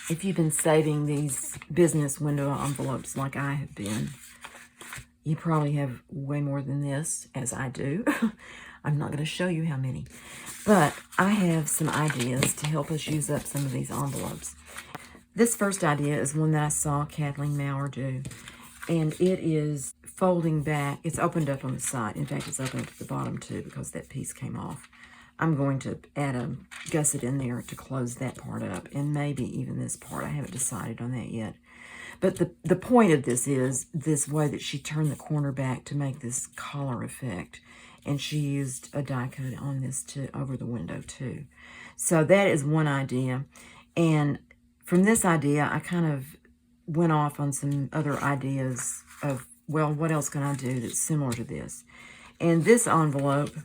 If you've been saving these business window envelopes like I have been, you probably have way more than this, as I do. I'm not going to show you how many. But I have some ideas to help us use up some of these envelopes. This first idea is one that I saw Kathleen Maurer do. And it is folding back. It's opened up on the side. In fact, it's opened at the bottom too because that piece came off. I'm going to add a gusset in there to close that part up, and maybe even this part. I haven't decided on that yet. But the point of this is this way that she turned the corner back to make this collar effect. And she used a die cut on this over the window too. So that is one idea. And from this idea, I kind of went off on some other ideas of, well, what else can I do that's similar to this? And this envelope,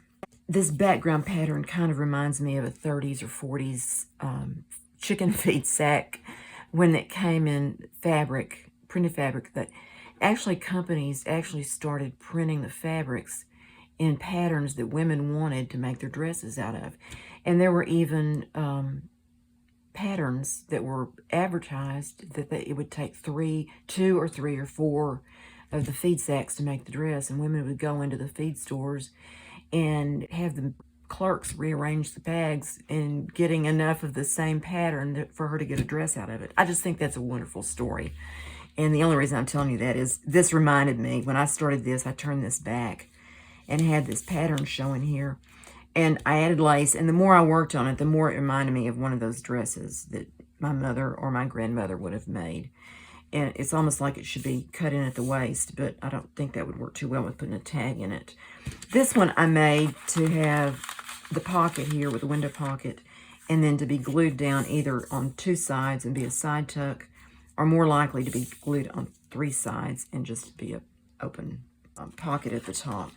this background pattern kind of reminds me of a 30s or 40s chicken feed sack when it came in fabric, printed fabric, that actually companies actually started printing the fabrics in patterns that women wanted to make their dresses out of. And there were even patterns that were advertised that it would take two or three or four of the feed sacks to make the dress, and women would go into the feed stores and have the clerks rearrange the bags and getting enough of the same pattern for her to get a dress out of it. I just think that's a wonderful story. And the only reason I'm telling you that is this reminded me, when I started this, I turned this back and had this pattern showing here. And I added lace, and the more I worked on it, the more it reminded me of one of those dresses that my mother or my grandmother would have made. And it's almost like it should be cut in at the waist, but I don't think that would work too well with putting a tag in it. This one I made to have the pocket here with the window pocket, and then to be glued down either on two sides and be a side tuck, or more likely to be glued on three sides and just be a open pocket at the top.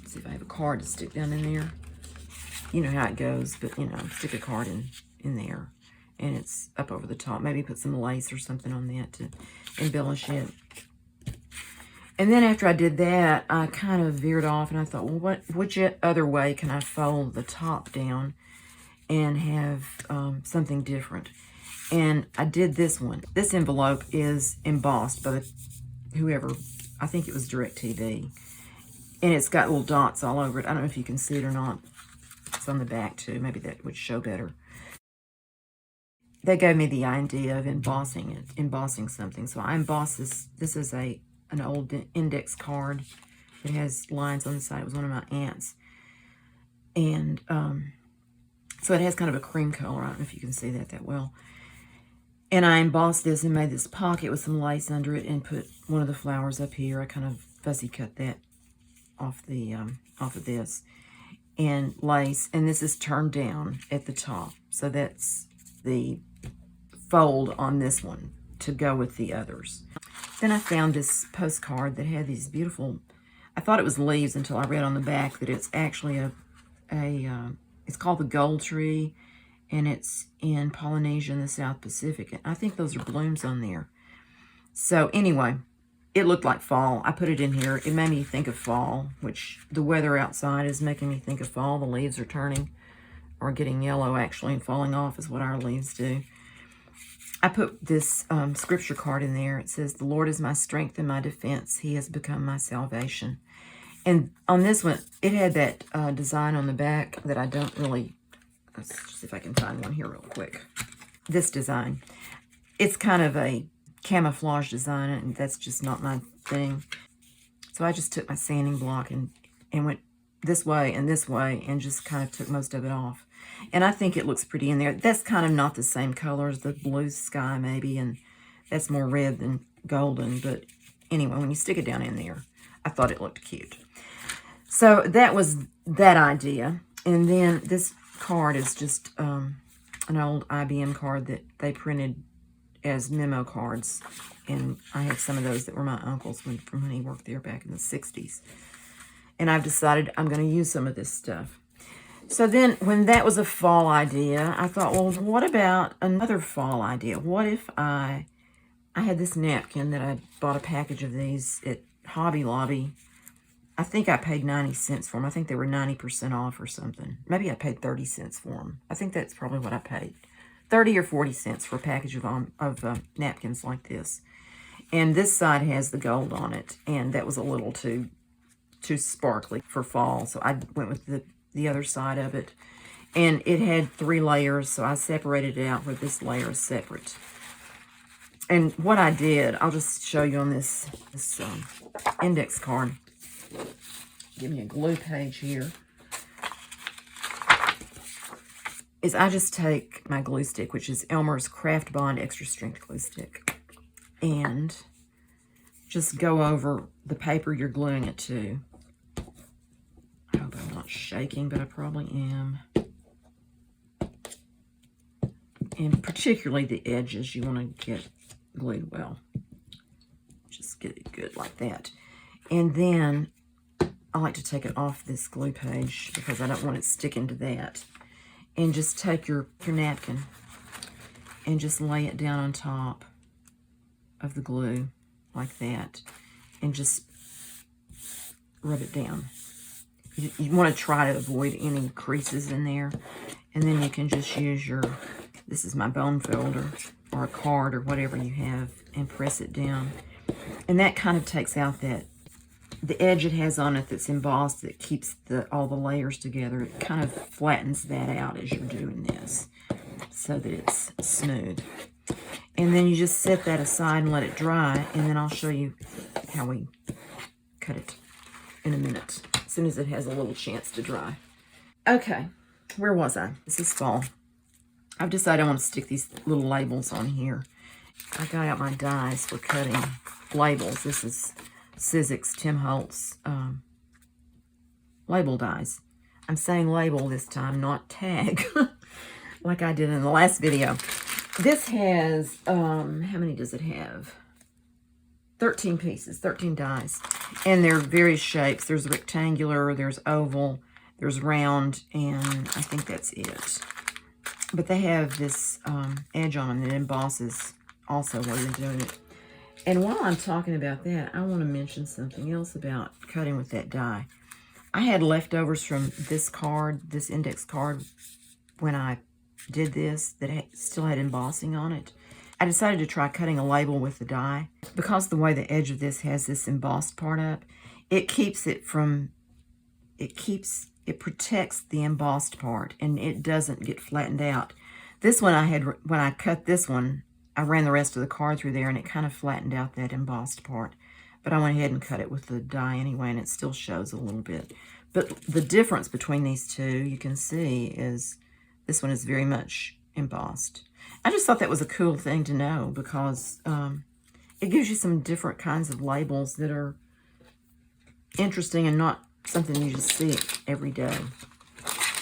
Let's see if I have a card to stick down in there. You know how it goes, but stick a card in there, and it's up over the top. Maybe put some lace or something on that to embellish it. And then after I did that, I kind of veered off, and I thought, well, which other way can I fold the top down and have something different? And I did this one. This envelope is embossed by whoever, I think it was DirecTV. And it's got little dots all over it. I don't know if you can see it or not. It's on the back too. Maybe that would show better. They gave me the idea of embossing something. So I embossed this. This is an old index card. It has lines on the side. It was one of my aunt's. And so it has kind of a cream color. I don't know if you can see that well. And I embossed this and made this pocket with some lace under it and put one of the flowers up here. I kind of fussy cut that off of this, and lace, and this is turned down at the top. So that's the fold on this one to go with the others. Then I found this postcard that had these beautiful, I thought it was leaves until I read on the back that it's actually it's called the Gold Tree, and it's in Polynesia in the South Pacific. And I think those are blooms on there. So anyway, it looked like fall. I put it in here. It made me think of fall, which the weather outside is making me think of fall. The leaves are turning, or getting yellow actually, and falling off is what our leaves do. I put this scripture card in there. It says, "The Lord is my strength and my defense. He has become my salvation." And on this one, it had that design on the back that I don't really, let's see if I can find one here real quick. This design. It's kind of a camouflage design, and that's just not my thing. So I just took my sanding block and went this way and just kind of took most of it off. And I think it looks pretty in there. That's kind of not the same color as the blue sky maybe, and that's more red than golden. But anyway, when you stick it down in there, I thought it looked cute. So that was that idea. And then this card is just an old IBM card that they printed as memo cards, and I have some of those that were my uncle's from when he worked there back in the 60s. And I've decided I'm going to use some of this stuff. So then when that was a fall idea, I thought, well, what about another fall idea? What if I had this napkin that I bought a package of these at Hobby Lobby. I think I paid 90 cents for them. I think they were 90% off or something. Maybe I paid 30 cents for them. I think that's probably what I paid. 30 or 40 cents for a package of napkins like this. And this side has the gold on it, and that was a little too sparkly for fall, so I went with the other side of it. And it had 3 layers, so I separated it out where this layer is separate. And what I did, I'll just show you on this index card. Give me a glue page here. Is I just take my glue stick, which is Elmer's Craft Bond Extra Strength Glue Stick, and just go over the paper you're gluing it to. I hope I'm not shaking, but I probably am. And particularly the edges, you want to get glued well. Just get it good like that. And then I like to take it off this glue page because I don't want it sticking to that. And just take your napkin and just lay it down on top of the glue like that. And just rub it down. You want to try to avoid any creases in there. And then you can just use your, this is my bone folder, or a card or whatever you have, and press it down. And that kind of takes out that, the edge it has on it that's embossed that keeps all the layers together. It kind of flattens that out as you're doing this so that it's smooth. And then you just set that aside and let it dry, and then I'll show you how we cut it in a minute, as soon as it has a little chance to dry. Okay, where was I? This is fall. I've decided I want to stick these little labels on here. I got out my dies for cutting labels. This is Sizzix Tim Holtz label dies. I'm saying label this time, not tag, like I did in the last video. This has, how many does it have? 13 pieces, 13 dies. And they're various shapes. There's rectangular, there's oval, there's round, and I think that's it. But they have this edge on them that embosses also while you're doing it. And while I'm talking about that, I want to mention something else about cutting with that die. I had leftovers from this card, this index card, when I did this, that still had embossing on it. I decided to try cutting a label with the die. Because the way the edge of this has this embossed part up, it keeps it from, it protects the embossed part, and it doesn't get flattened out. This one when I cut this one, I ran the rest of the card through there, and it kind of flattened out that embossed part. But I went ahead and cut it with the die anyway, and it still shows a little bit. But the difference between these two, you can see, is this one is very much embossed. I just thought that was a cool thing to know, because it gives you some different kinds of labels that are interesting and not something you just see every day.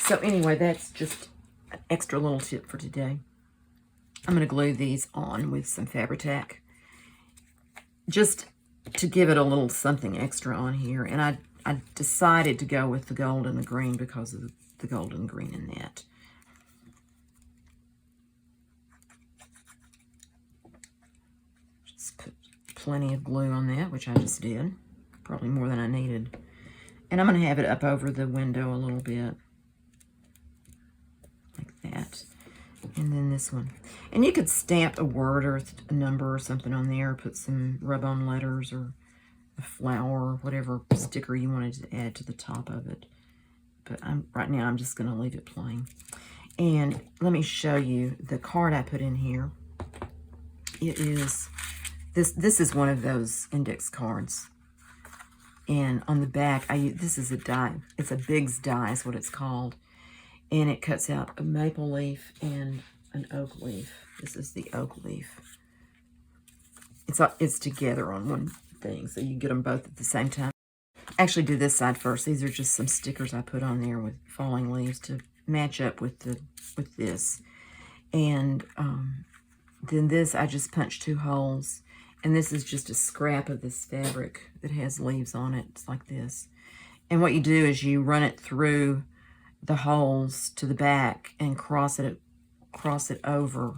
So anyway, that's just an extra little tip for today. I'm going to glue these on with some Fabri-Tac, just to give it a little something extra on here. And I decided to go with the gold and the green because of the gold and green in that. Just put plenty of glue on that, which I just did. Probably more than I needed. And I'm going to have it up over the window a little bit. Like that. And then this one. And you could stamp a word or a number or something on there. Put some rub-on letters or a flower or whatever sticker you wanted to add to the top of it. But right now I'm just going to leave it plain. And let me show you the card I put in here. It is, this is one of those index cards. And on the back, this is a die. It's a Biggs die is what it's called. And it cuts out a maple leaf and an oak leaf. This is the oak leaf. It's together on one thing, so you get them both at the same time. Actually, do this side first. These are just some stickers I put on there with falling leaves to match up with this. And then this, I just punched 2 holes. And this is just a scrap of this fabric that has leaves on it. It's like this. And what you do is you run it through the holes to the back and cross it over,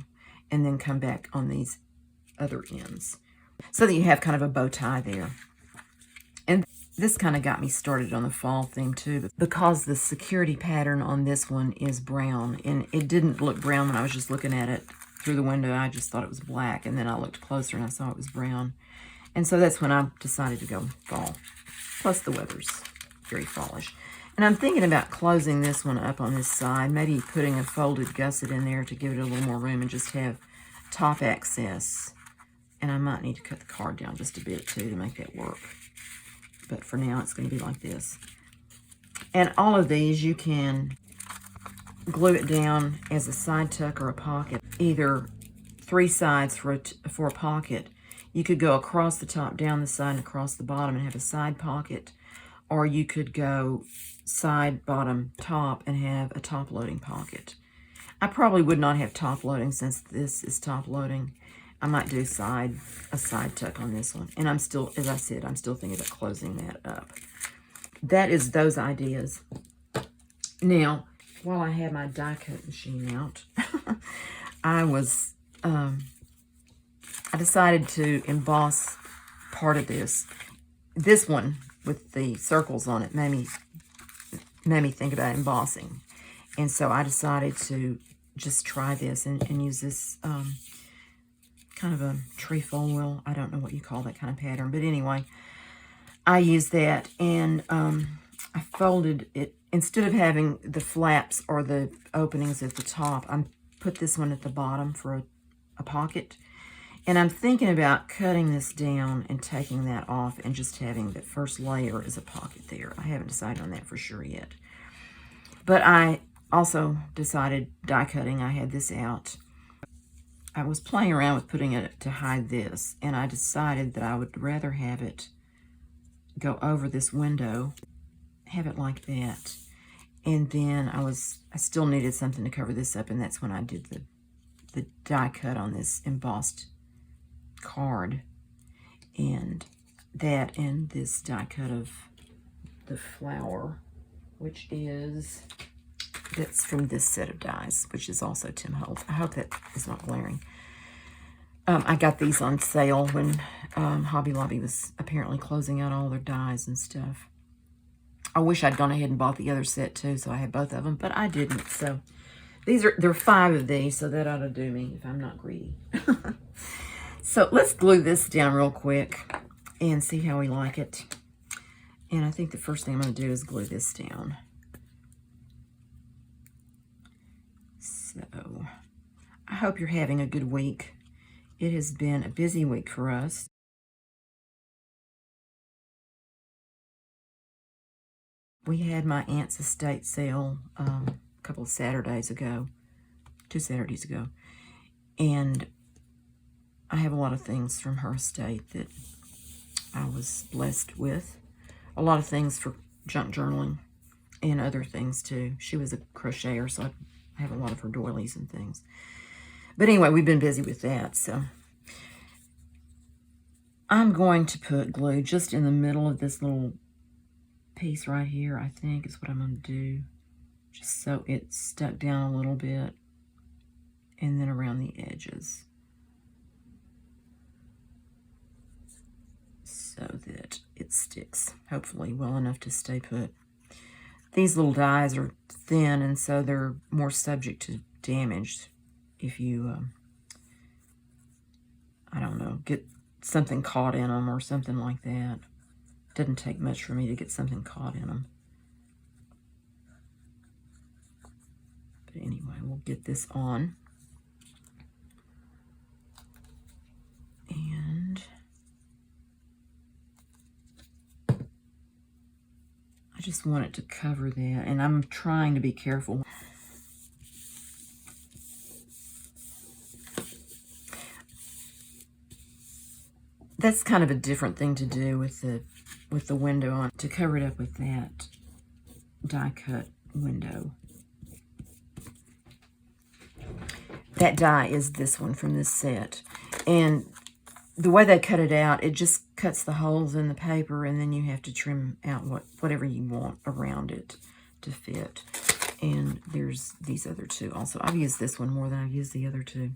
and then come back on these other ends so that you have kind of a bow tie there. And this kind of got me started on the fall theme too, because the security pattern on this one is brown, and it didn't look brown when I was just looking at it through the window. I just thought it was black, and then I looked closer and I saw it was brown. And so that's when I decided to go fall. Plus the weather's very fallish. And I'm thinking about closing this one up on this side, maybe putting a folded gusset in there to give it a little more room and just have top access. And I might need to cut the card down just a bit too to make that work. But for now, it's going to be like this. And all of these, you can glue it down as a side tuck or a pocket. Either 3 sides for a pocket. You could go across the top, down the side, and across the bottom and have a side pocket. Or you could go side, bottom, top, and have a top loading pocket. I probably would not have top loading since this is top loading. I might do a side tuck on this one. And I'm still, as I said, I'm still thinking about closing that up. That is those ideas. Now, while I had my die cut machine out, I decided to emboss part of this. This one with the circles on it made me think about embossing. And so I decided to just try this and use this kind of a trefoil. I don't know what you call that kind of pattern. But anyway, I used that, and I folded it. Instead of having the flaps or the openings at the top, I put this one at the bottom for a pocket. And I'm thinking about cutting this down and taking that off and just having the first layer as a pocket there. I haven't decided on that for sure yet. But I also decided die cutting. I had this out. I was playing around with putting it to hide this, and I decided that I would rather have it go over this window, have it like that. And then I still needed something to cover this up, and that's when I did the die cut on this embossed card, and that, and this die cut of the flower, which that's from this set of dies, which is also Tim Holtz. I hope that is not glaring. I got these on sale when Hobby Lobby was apparently closing out all their dies and stuff. I wish I'd gone ahead and bought the other set too, so I had both of them, but I didn't. So there are 5 of these, so that ought to do me if I'm not greedy. So let's glue this down real quick and see how we like it. And I think the first thing I'm going to do is glue this down. So I hope you're having a good week. It has been a busy week for us. We had my aunt's estate sale a couple of Saturdays ago, 2 Saturdays ago, and I have a lot of things from her estate that I was blessed with. A lot of things for junk journaling and other things too. She was a crocheter, so I have a lot of her doilies and things. But anyway, we've been busy with that, so I'm going to put glue just in the middle of this little piece right here, I think is what I'm going to do. Just so it's stuck down a little bit, and then around the edges, so that it sticks, hopefully well enough to stay put. These little dies are thin, and so they're more subject to damage if you, I don't know, get something caught in them or something like that. Doesn't take much for me to get something caught in them. But anyway, we'll get this on. And I just want it to cover that, and I'm trying to be careful. That's kind of a different thing to do with the window on, to cover it up with that die cut window. That die is this one from this set, and the way they cut it out, it just cuts the holes in the paper, and then you have to trim out whatever you want around it to fit. And there's these other 2 also. I've used this one more than I've used the other 2.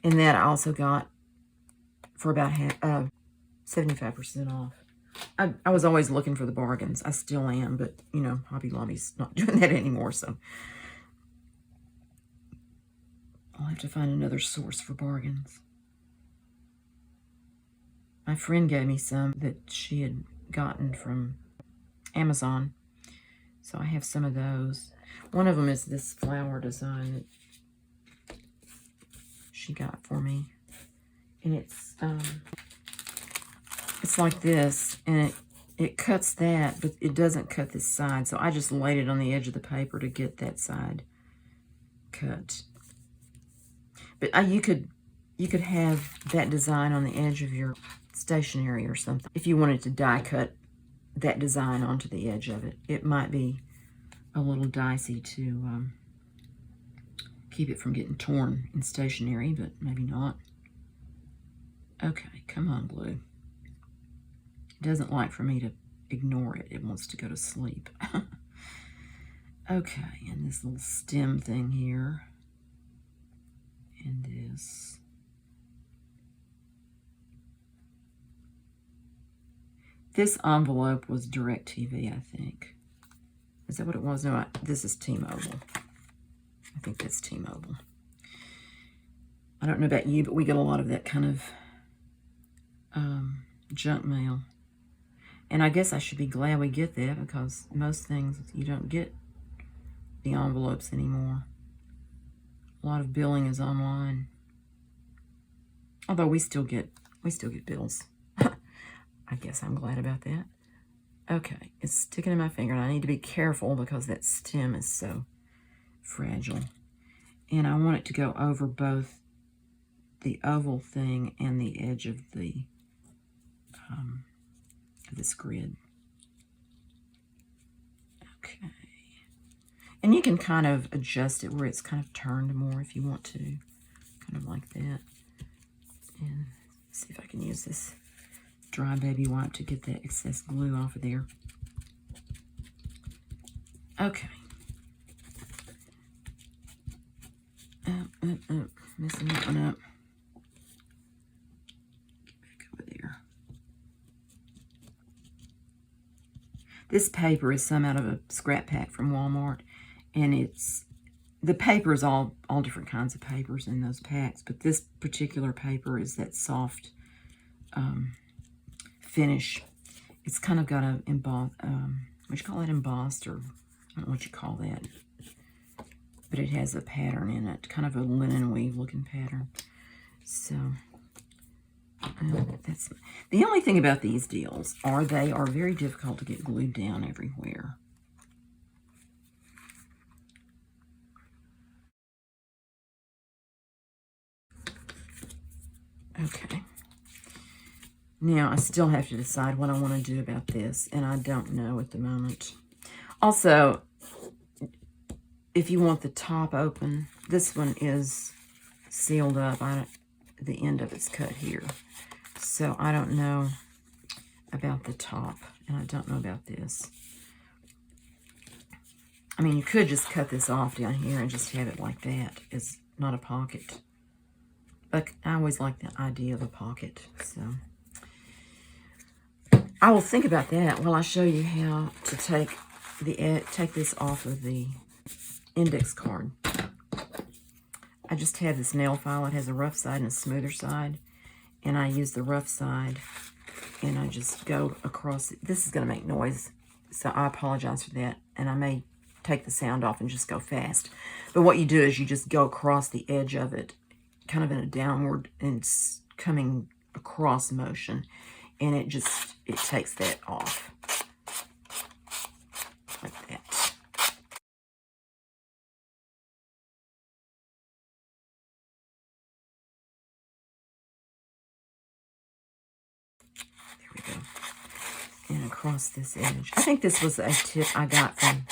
And that I also got for about 75% off. I was always looking for the bargains. I still am, but, you know, Hobby Lobby's not doing that anymore, so I'll have to find another source for bargains. My friend gave me some that she had gotten from Amazon, so I have some of those. One of them is this flower design that she got for me, and it's like this, and it cuts that, but it doesn't cut this side, so I just laid it on the edge of the paper to get that side cut. But you could have that design on the edge of your stationery or something. If you wanted to die cut that design onto the edge of it, it might be a little dicey to keep it from getting torn in stationery, but maybe not. Okay, come on, glue. It doesn't like for me to ignore it. It wants to go to sleep. Okay, and this little stem thing here. And this. This envelope was DirecTV, I think. Is that what it was? No, this is T-Mobile. I think that's T-Mobile. I don't know about you, but we get a lot of that kind of junk mail. And I guess I should be glad we get that, because most things you don't get the envelopes anymore. A lot of billing is online. Although we still get bills. I guess I'm glad about that. Okay, it's sticking in my finger, and I need to be careful because that stem is so fragile. And I want it to go over both the oval thing and the edge of the this grid. Okay. And you can kind of adjust it where it's kind of turned more if you want to. Kind of like that. And see if I can use this dry baby wipe to get that excess glue off of there. Okay. Messing that one up. Get back over there. This paper is some out of a scrap pack from Walmart, and the paper is all different kinds of papers in those packs, but this particular paper is that soft finish. It's kind of got a embossed, what you call it, embossed, or I don't know what you call that, but it has a pattern in it, kind of a linen weave looking pattern. So that's the only thing about these deals, are they are very difficult to get glued down everywhere. Okay. Now, I still have to decide what I want to do about this, and I don't know at the moment. Also, if you want the top open, this one is sealed up. The end of it's cut here. So I don't know about the top, and I don't know about this. I mean, you could just cut this off down here and just have it like that. It's not a pocket. But I always like the idea of a pocket, so I will think about that while I show you how to take this off of the index card. I just have this nail file. It has a rough side and a smoother side, and I use the rough side, and I just go across it. This is going to make noise, so I apologize for that, and I may take the sound off and just go fast. But what you do is you just go across the edge of it, kind of in a downward and coming across motion, and it takes that off like that. There we go. And across this edge. I think this was a tip I got from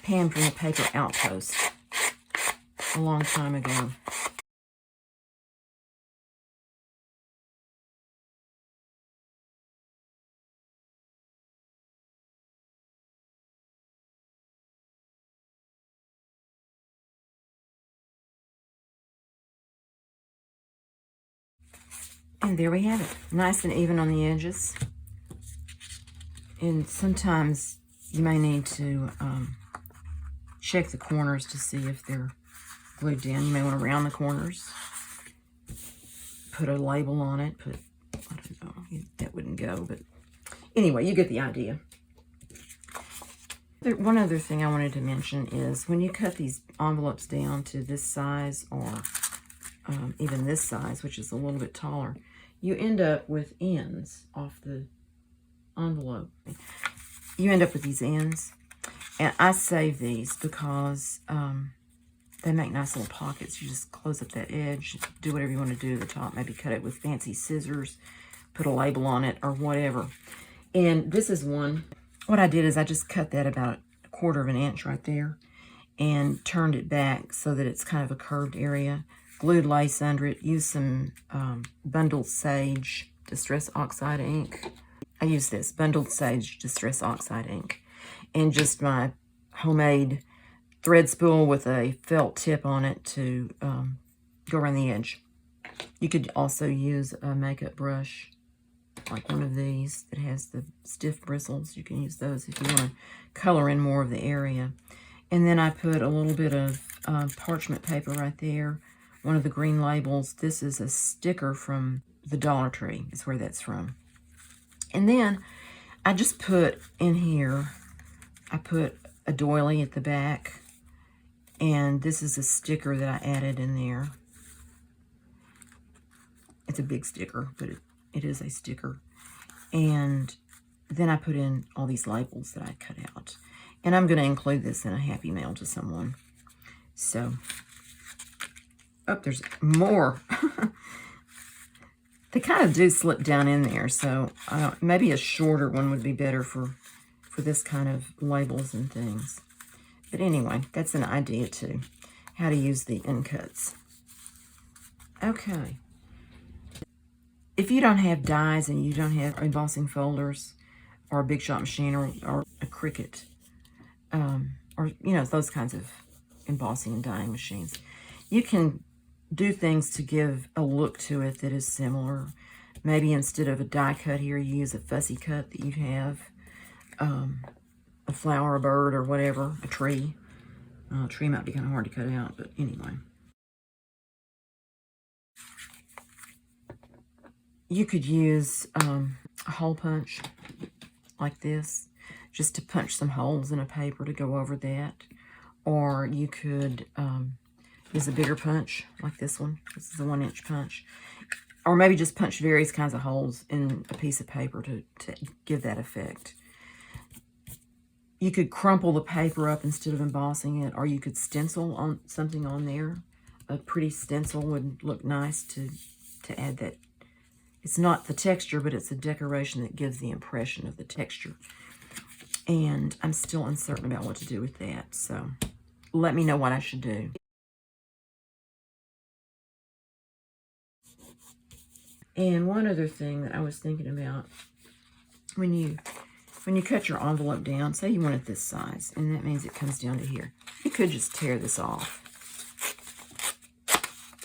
Pam from the Paper Outpost a long time ago. And there we have it. Nice and even on the edges. And sometimes you may need to check the corners to see if they're glued down. You may want to round the corners, put a label on it, I don't know, that wouldn't go, but anyway, you get the idea. One other thing I wanted to mention is when you cut these envelopes down to this size, or even this size, which is a little bit taller, you end up with ends off the envelope. You end up with these ends, and I save these because they make nice little pockets. You just close up that edge, do whatever you want to do to the top, maybe cut it with fancy scissors, put a label on it, or whatever. And this is one. What I did is I just cut that about 1/4 of an inch right there and turned it back so that it's kind of a curved area. Glued lace under it. Used some Bundled Sage Distress Oxide ink. I used this Bundled Sage Distress Oxide ink. And just my homemade thread spool with a felt tip on it to go around the edge. You could also use a makeup brush, like one of these that has the stiff bristles. You can use those if you want to color in more of the area. And then I put a little bit of parchment paper right there, one of the green labels. This is a sticker from the Dollar Tree, is where that's from. And then I just put in here, I put a doily at the back, and this is a sticker that I added in there. It's a big sticker, but it is a sticker. And then I put in all these labels that I cut out. And I'm going to include this in a happy mail to someone. So, oh, there's more. They kind of do slip down in there, so maybe a shorter one would be better for this kind of labels and things. But anyway, that's an idea too, how to use the end cuts. Okay. If you don't have dies and you don't have embossing folders or a Big Shot machine or a Cricut, or, you know, those kinds of embossing and dyeing machines, you can do things to give a look to it that is similar. Maybe instead of a die cut here, you use a fussy cut that you have, a flower, a bird, or whatever, a tree. A tree might be kind of hard to cut out, but anyway. You could use a hole punch like this, just to punch some holes in a paper to go over that. Or you could use a bigger punch like this one. This is a 1-inch punch. Or maybe just punch various kinds of holes in a piece of paper to give that effect. You could crumple the paper up instead of embossing it, or you could stencil on something on there. A pretty stencil would look nice to add that. It's not the texture, but it's a decoration that gives the impression of the texture. And I'm still uncertain about what to do with that, so let me know what I should do. And one other thing that I was thinking about, when you cut your envelope down, say you want it this size, and that means it comes down to here. You could just tear this off.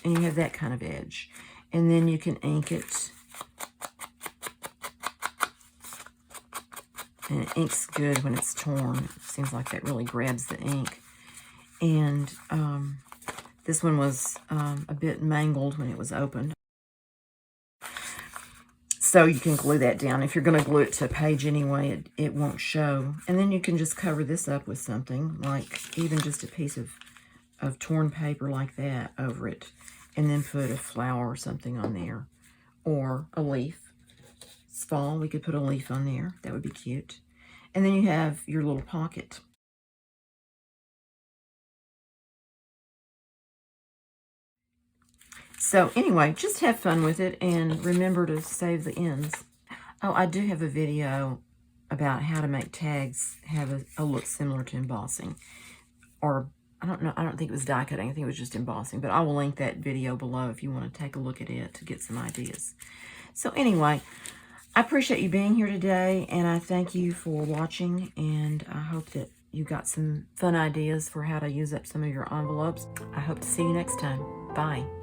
And you have that kind of edge. And then you can ink it. And it inks good when it's torn. It seems like that really grabs the ink. And this one was a bit mangled when it was opened. So you can glue that down. If you're going to glue it to a page anyway, it won't show. And then you can just cover this up with something, like even just a piece of torn paper like that over it. And then put a flower or something on there. Or a leaf. It's fall, we could put a leaf on there. That would be cute. And then you have your little pocket. So anyway, just have fun with it and remember to save the ends. Oh, I do have a video about how to make tags have a look similar to embossing. Or, I don't know, I don't think it was die cutting. I think it was just embossing. But I will link that video below if you want to take a look at it to get some ideas. So anyway, I appreciate you being here today, and I thank you for watching, and I hope that you got some fun ideas for how to use up some of your envelopes. I hope to see you next time. Bye.